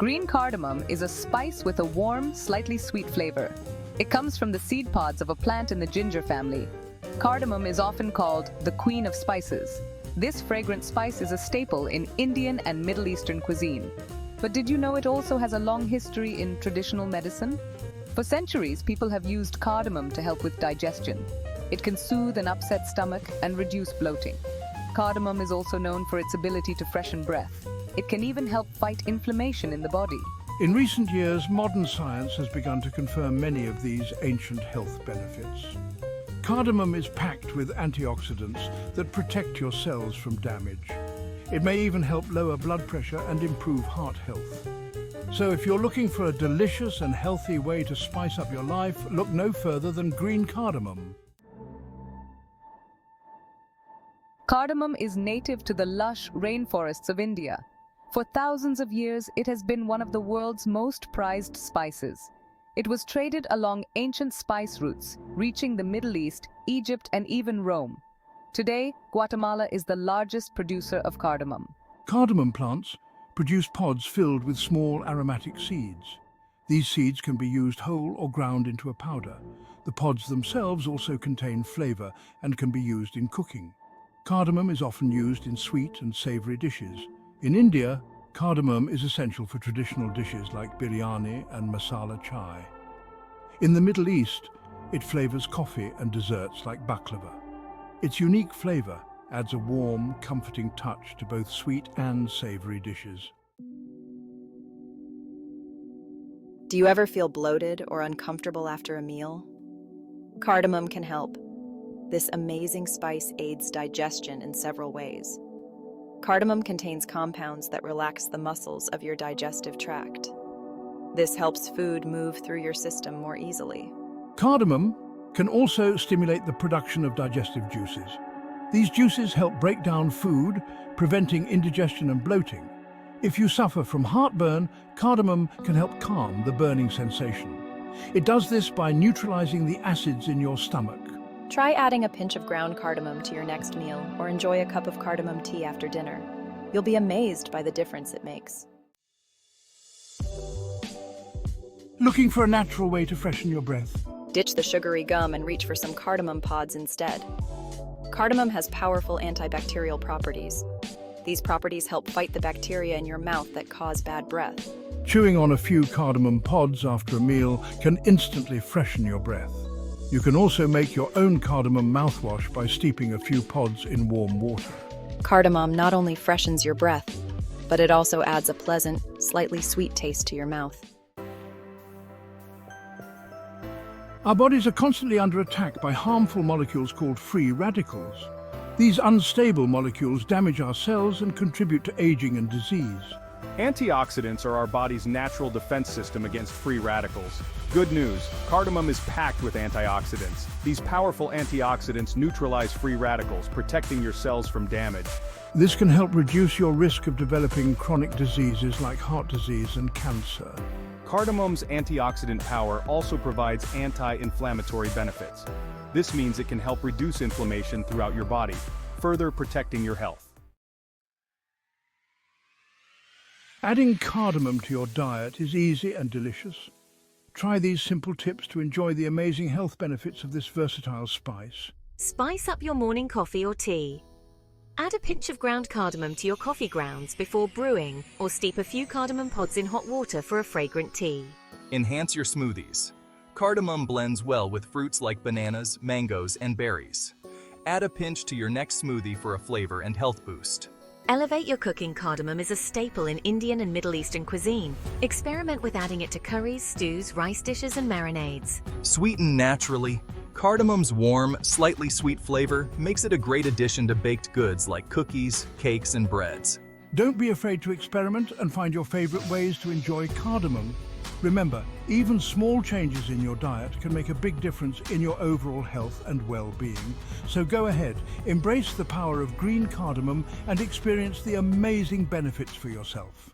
Green cardamom is a spice with a warm, slightly sweet flavor. It comes from the seed pods of a plant in the ginger family. Cardamom is often called the queen of spices. This fragrant spice is a staple in Indian and Middle Eastern cuisine. But did you know it also has a long history in traditional medicine? For centuries, people have used cardamom to help with digestion. It can soothe an upset stomach and reduce bloating. Cardamom is also known for its ability to freshen breath. It can even help fight inflammation in the body. In recent years, modern science has begun to confirm many of these ancient health benefits. Cardamom is packed with antioxidants that protect your cells from damage. It may even help lower blood pressure and improve heart health. So if you're looking for a delicious and healthy way to spice up your life, look no further than green cardamom. Cardamom is native to the lush rainforests of India. For thousands of years, it has been one of the world's most prized spices. It was traded along ancient spice routes, reaching the Middle East, Egypt, and even Rome. Today, Guatemala is the largest producer of cardamom. Cardamom plants produce pods filled with small aromatic seeds. These seeds can be used whole or ground into a powder. The pods themselves also contain flavor and can be used in cooking. Cardamom is often used in sweet and savory dishes. In India, cardamom is essential for traditional dishes like biryani and masala chai. In the Middle East, it flavors coffee and desserts like baklava. Its unique flavor adds a warm, comforting touch to both sweet and savory dishes. Do you ever feel bloated or uncomfortable after a meal? Cardamom can help. This amazing spice aids digestion in several ways. Cardamom contains compounds that relax the muscles of your digestive tract. This helps food move through your system more easily. Cardamom can also stimulate the production of digestive juices. These juices help break down food, preventing indigestion and bloating. If you suffer from heartburn, cardamom can help calm the burning sensation. It does this by neutralizing the acids in your stomach. Try adding a pinch of ground cardamom to your next meal or enjoy a cup of cardamom tea after dinner. You'll be amazed by the difference it makes. Looking for a natural way to freshen your breath? Ditch the sugary gum and reach for some cardamom pods instead. Cardamom has powerful antibacterial properties. These properties help fight the bacteria in your mouth that cause bad breath. Chewing on a few cardamom pods after a meal can instantly freshen your breath. You can also make your own cardamom mouthwash by steeping a few pods in warm water. Cardamom not only freshens your breath, but it also adds a pleasant, slightly sweet taste to your mouth. Our bodies are constantly under attack by harmful molecules called free radicals. These unstable molecules damage our cells and contribute to aging and disease. Antioxidants are our body's natural defense system against free radicals. Good news, cardamom is packed with antioxidants. These powerful antioxidants neutralize free radicals, protecting your cells from damage. This can help reduce your risk of developing chronic diseases like heart disease and cancer. Cardamom's antioxidant power also provides anti-inflammatory benefits. This means it can help reduce inflammation throughout your body, further protecting your health. Adding cardamom to your diet is easy and delicious. Try these simple tips to enjoy the amazing health benefits of this versatile spice. Spice up your morning coffee or tea. Add a pinch of ground cardamom to your coffee grounds before brewing, or steep a few cardamom pods in hot water for a fragrant tea. Enhance your smoothies. Cardamom blends well with fruits like bananas, mangoes, and berries. Add a pinch to your next smoothie for a flavor and health boost. Elevate your cooking. Cardamom is a staple in Indian and Middle Eastern cuisine. Experiment with adding it to curries, stews, rice dishes, and marinades. Sweeten naturally. Cardamom's warm, slightly sweet flavor makes it a great addition to baked goods like cookies, cakes, and breads. Don't be afraid to experiment and find your favorite ways to enjoy cardamom. Remember, even small changes in your diet can make a big difference in your overall health and well-being. So go ahead, embrace the power of green cardamom and experience the amazing benefits for yourself.